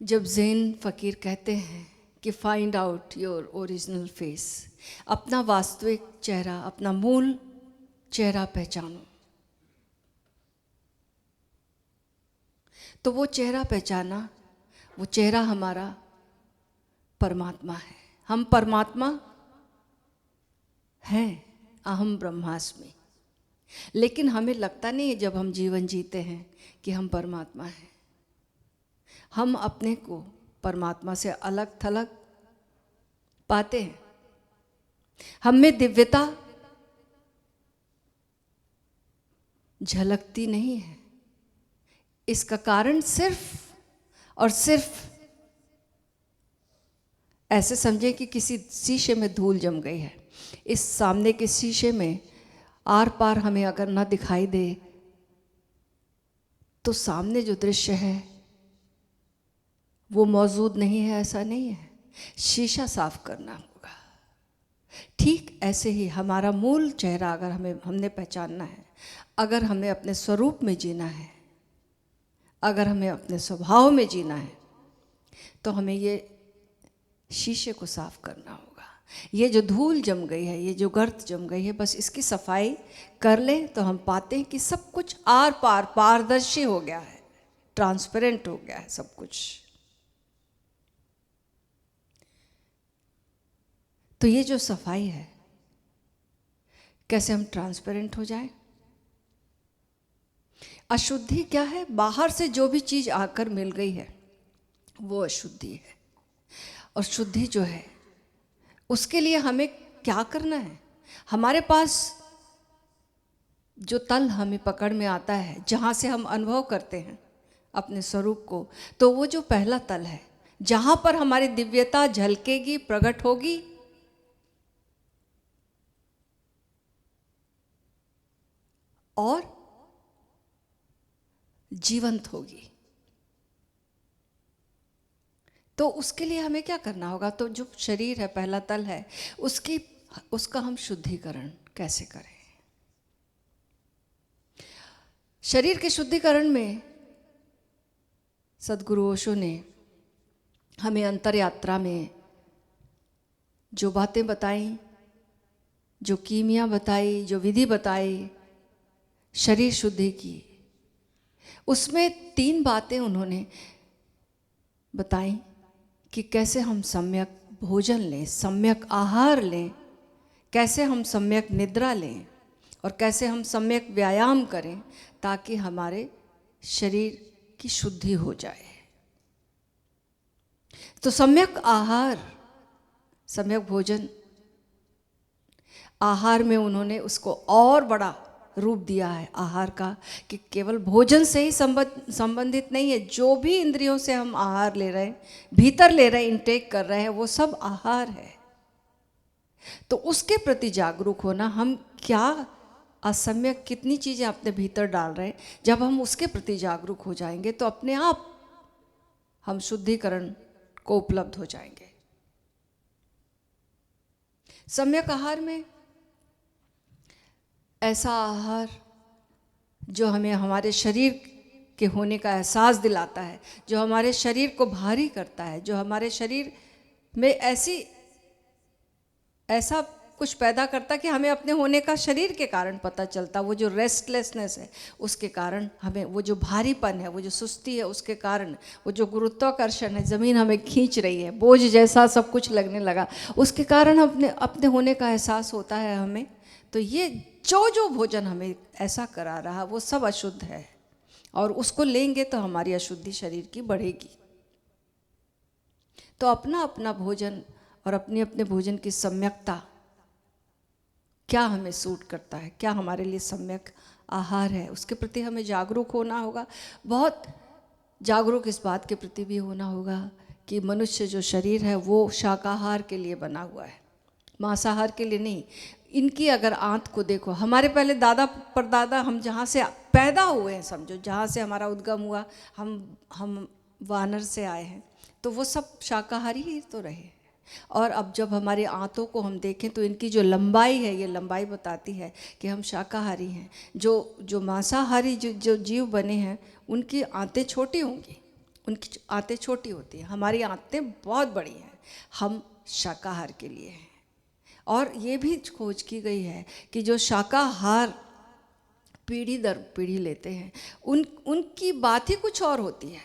जब ज़ैन फ़कीर कहते हैं कि find out your original face, अपना वास्तविक चेहरा, अपना मूल चेहरा पहचानो, तो वो चेहरा पहचाना, वो चेहरा हमारा परमात्मा है। हम परमात्मा हैं, अहम ब्रह्मास्मि। लेकिन हमें लगता नहीं है जब हम जीवन जीते हैं कि हम परमात्मा हैं। हम अपने को परमात्मा से अलग थलग पाते हैं। हम में दिव्यता झलकती नहीं है। इसका कारण सिर्फ और सिर्फ ऐसे समझें कि किसी शीशे में धूल जम गई है। इस सामने के शीशे में आर पार हमें अगर ना दिखाई दे तो सामने जो दृश्य है वो मौजूद नहीं है, ऐसा नहीं है। शीशा साफ करना होगा। ठीक ऐसे ही हमारा मूल चेहरा अगर हमने पहचानना है, अगर हमें अपने स्वरूप में जीना है, अगर हमें अपने स्वभाव में जीना है, तो हमें ये शीशे को साफ करना होगा। ये जो धूल जम गई है, ये जो गर्त जम गई है, बस इसकी सफाई कर लें तो हम पाते हैं कि सब कुछ आर पार पारदर्शी हो गया है, ट्रांसपेरेंट हो गया है सब कुछ। तो ये जो सफाई है, कैसे हम ट्रांसपेरेंट हो जाएं? अशुद्धि क्या है? बाहर से जो भी चीज आकर मिल गई है वो अशुद्धि है। और शुद्धि जो है उसके लिए हमें क्या करना है? हमारे पास जो तल हमें पकड़ में आता है, जहाँ से हम अनुभव करते हैं अपने स्वरूप को, तो वो जो पहला तल है जहाँ पर हमारी दिव्यता झलकेगी, प्रकट होगी, और जीवंत होगी। तो उसके लिए हमें क्या करना होगा? तो जो शरीर है, पहला तल है, उसका हम शुद्धिकरण कैसे करें? शरीर के शुद्धिकरण में सद्गुरु ओशो ने हमें अंतर यात्रा में जो बातें बताई, जो कीमिया बताई, जो विधि बताई शरीर शुद्धि की, उसमें 3 बातें उन्होंने बताई कि कैसे हम सम्यक भोजन लें, सम्यक आहार लें, कैसे हम सम्यक निद्रा लें, और कैसे हम सम्यक व्यायाम करें ताकि हमारे शरीर की शुद्धि हो जाए। तो सम्यक आहार, सम्यक भोजन, आहार में उन्होंने उसको और बड़ा रूप दिया है आहार का, कि केवल भोजन से ही संबंधित नहीं है। जो भी इंद्रियों से हम आहार ले रहे हैं, भीतर ले रहे हैं, इंटेक कर रहे हैं, वो सब आहार है। तो उसके प्रति जागरूक होना, हम क्या असम्यक कितनी चीज़ें अपने भीतर डाल रहे हैं, जब हम उसके प्रति जागरूक हो जाएंगे तो अपने आप हम शुद्धिकरण को उपलब्ध हो जाएंगे। सम्यक आहार में ऐसा आहार जो हमें हमारे शरीर के होने का एहसास दिलाता है, जो हमारे शरीर को भारी करता है, जो हमारे शरीर में ऐसा कुछ पैदा करता कि हमें अपने होने का शरीर के कारण पता चलता। वो जो रेस्टलेसनेस है उसके कारण हमें, वो जो भारीपन है, वो जो सुस्ती है उसके कारण, वो जो गुरुत्वाकर्षण है, ज़मीन हमें खींच रही है, बोझ जैसा सब कुछ लगने लगा, उसके कारण अपने होने का एहसास होता है हमें। तो ये जो भोजन हमें ऐसा करा रहा वो सब अशुद्ध है, और उसको लेंगे तो हमारी अशुद्धि शरीर की बढ़ेगी। तो अपना अपना भोजन और अपने अपने भोजन की सम्यकता, क्या हमें सूट करता है, क्या हमारे लिए सम्यक आहार है, उसके प्रति हमें जागरूक होना होगा। बहुत जागरूक इस बात के प्रति भी होना होगा कि मनुष्य जो शरीर है वो शाकाहार के लिए बना हुआ है, मांसाहार के लिए नहीं। इनकी अगर आंत को देखो, हमारे पहले दादा परदादा, हम जहाँ से पैदा हुए हैं, समझो जहाँ से हमारा उद्गम हुआ, हम वानर से आए हैं, तो वो सब शाकाहारी ही तो रहे। और अब जब हमारी आंतों को हम देखें तो इनकी जो लंबाई है, ये लंबाई बताती है कि हम शाकाहारी हैं। जो मांसाहारी जो जीव बने हैं उनकी आंतें छोटी होंगी, उनकी आंतें छोटी होती हैं, हमारी आंतें बहुत बड़ी हैं, हम शाकाहार के लिए हैं। और ये भी खोज की गई है कि जो शाकाहार पीढ़ी दर पीढ़ी लेते हैं उनकी बात ही कुछ और होती है,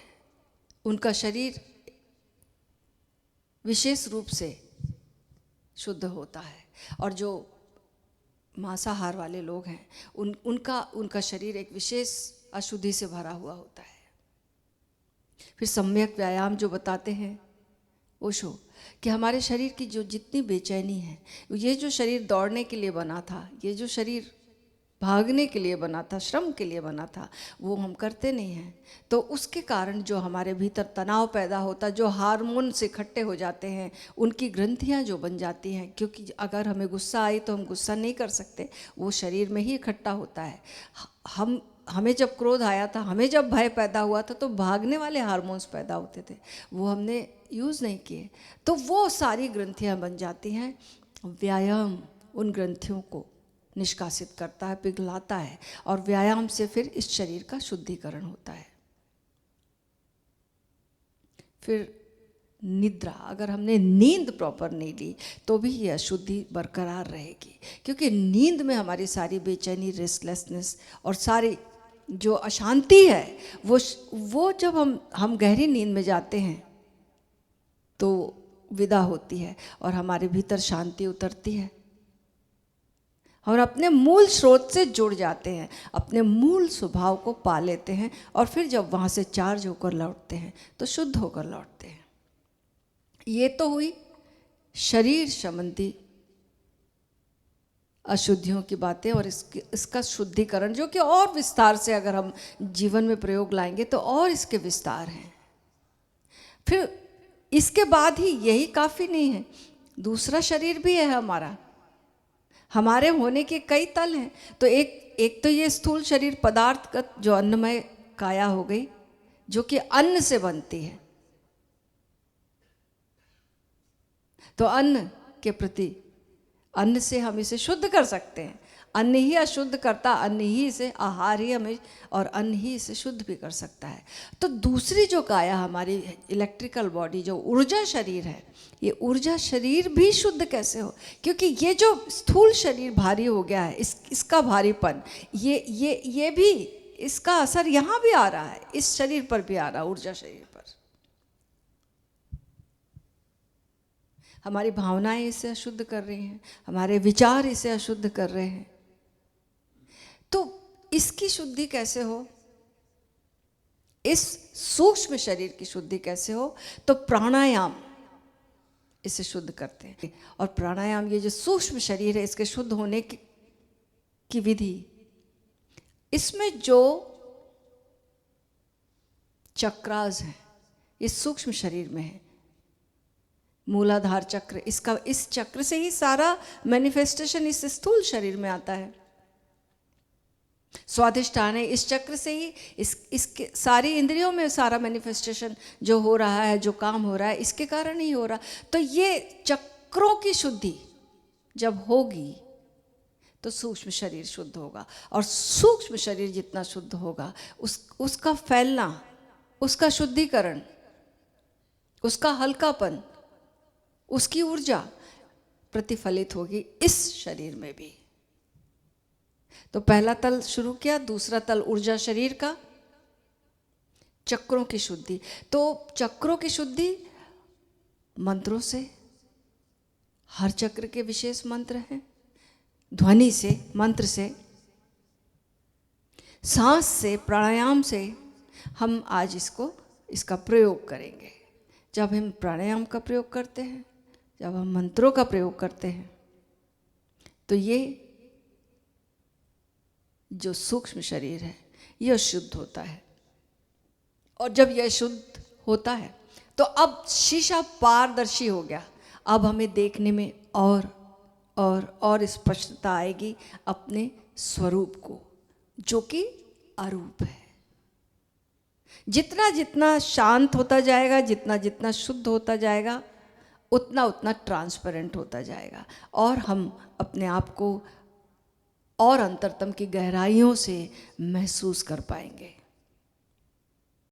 उनका शरीर विशेष रूप से शुद्ध होता है। और जो मांसाहार वाले लोग हैं उनका शरीर एक विशेष अशुद्धि से भरा हुआ होता है। फिर सम्यक व्यायाम जो बताते हैं ओशो कि हमारे शरीर की जो जितनी बेचैनी है, ये जो शरीर दौड़ने के लिए बना था, ये जो शरीर भागने के लिए बना था, श्रम के लिए बना था, वो हम करते नहीं हैं। तो उसके कारण जो हमारे भीतर तनाव पैदा होता, जो हार्मोन से इकट्ठे हो जाते हैं, उनकी ग्रंथियां जो बन जाती हैं, क्योंकि अगर हमें गुस्सा आई तो हम गुस्सा नहीं कर सकते, वो शरीर में ही इकट्ठा होता है। हमें जब क्रोध आया था, हमें जब भय पैदा हुआ था, तो भागने वाले हार्मोन्स पैदा होते थे, वो हमने यूज़ नहीं किए, तो वो सारी ग्रंथियां बन जाती हैं। व्यायाम उन ग्रंथियों को निष्कासित करता है, पिघलाता है, और व्यायाम से फिर इस शरीर का शुद्धिकरण होता है। फिर निद्रा, अगर हमने नींद प्रॉपर नहीं ली तो भी ये अशुद्धि बरकरार रहेगी, क्योंकि नींद में हमारी सारी बेचैनी, रेस्टलेसनेस और सारी जो अशांति है वो जब हम गहरी नींद में जाते हैं तो विदा होती है और हमारे भीतर शांति उतरती है और अपने मूल स्रोत से जुड़ जाते हैं, अपने मूल स्वभाव को पा लेते हैं, और फिर जब वहाँ से चार्ज होकर लौटते हैं तो शुद्ध होकर लौटते हैं। ये तो हुई शरीर संबंधी अशुद्धियों की बातें और इसका शुद्धिकरण, जो कि और विस्तार से अगर हम जीवन में प्रयोग लाएंगे तो और इसके विस्तार हैं। फिर इसके बाद ही यही काफ़ी नहीं है, दूसरा शरीर भी है हमारा, हमारे होने के कई तल हैं। तो एक तो ये स्थूल शरीर पदार्थगत जो अन्नमय काया हो गई, जो कि अन्न से बनती है, तो अन्न के प्रति, अन्न से हम इसे शुद्ध कर सकते हैं, अन्न ही अशुद्ध करता, अन्न ही इसे, आहार ही हमें, और अन्न ही इसे शुद्ध भी कर सकता है। तो दूसरी जो काया हमारी इलेक्ट्रिकल बॉडी, जो ऊर्जा शरीर है, ये ऊर्जा शरीर भी शुद्ध कैसे हो? क्योंकि ये जो स्थूल शरीर भारी हो गया है, इसका भारीपन, ये भी, इसका असर यहाँ भी आ रहा है, इस शरीर पर भी आ रहा है, ऊर्जा शरीर पर। हमारी भावनाएं इसे अशुद्ध कर रही हैं, हमारे विचार इसे अशुद्ध कर रहे हैं। तो इसकी शुद्धि कैसे हो, इस सूक्ष्म शरीर की शुद्धि कैसे हो? तो प्राणायाम इसे शुद्ध करते हैं। और प्राणायाम, ये जो सूक्ष्म शरीर है, इसके शुद्ध होने की विधि, इसमें जो चक्रास हैं, इस सूक्ष्म शरीर में है, मूलाधार चक्र, इस चक्र से ही सारा मैनिफेस्टेशन इस स्थूल शरीर में आता है। स्वाधिष्ठान है, इस चक्र से ही इसके सारी इंद्रियों में सारा मैनिफेस्टेशन जो हो रहा है, जो काम हो रहा है, इसके कारण ही हो रहा। तो ये चक्रों की शुद्धि जब होगी तो सूक्ष्म शरीर शुद्ध होगा, और सूक्ष्म शरीर जितना शुद्ध होगा, उसका फैलना, उसका शुद्धिकरण, उसका हल्कापन, उसकी ऊर्जा प्रतिफलित होगी इस शरीर में भी। तो पहला तल शुरू किया, दूसरा तल ऊर्जा शरीर का, चक्रों की शुद्धि। तो चक्रों की शुद्धि मंत्रों से, हर चक्र के विशेष मंत्र हैं, ध्वनि से, मंत्र से, सांस से, प्राणायाम से हम आज इसका प्रयोग करेंगे। जब हम प्राणायाम का प्रयोग करते हैं, जब हम मंत्रों का प्रयोग करते हैं, तो ये जो सूक्ष्म शरीर है यह शुद्ध होता है। और जब यह शुद्ध होता है तो अब शीशा पारदर्शी हो गया, अब हमें देखने में और स्पष्टता आएगी अपने स्वरूप को, जो कि अरूप है। जितना जितना शांत होता जाएगा, जितना जितना शुद्ध होता जाएगा, उतना उतना ट्रांसपेरेंट होता जाएगा, और हम अपने आप को और अंतरतम की गहराइयों से महसूस कर पाएंगे।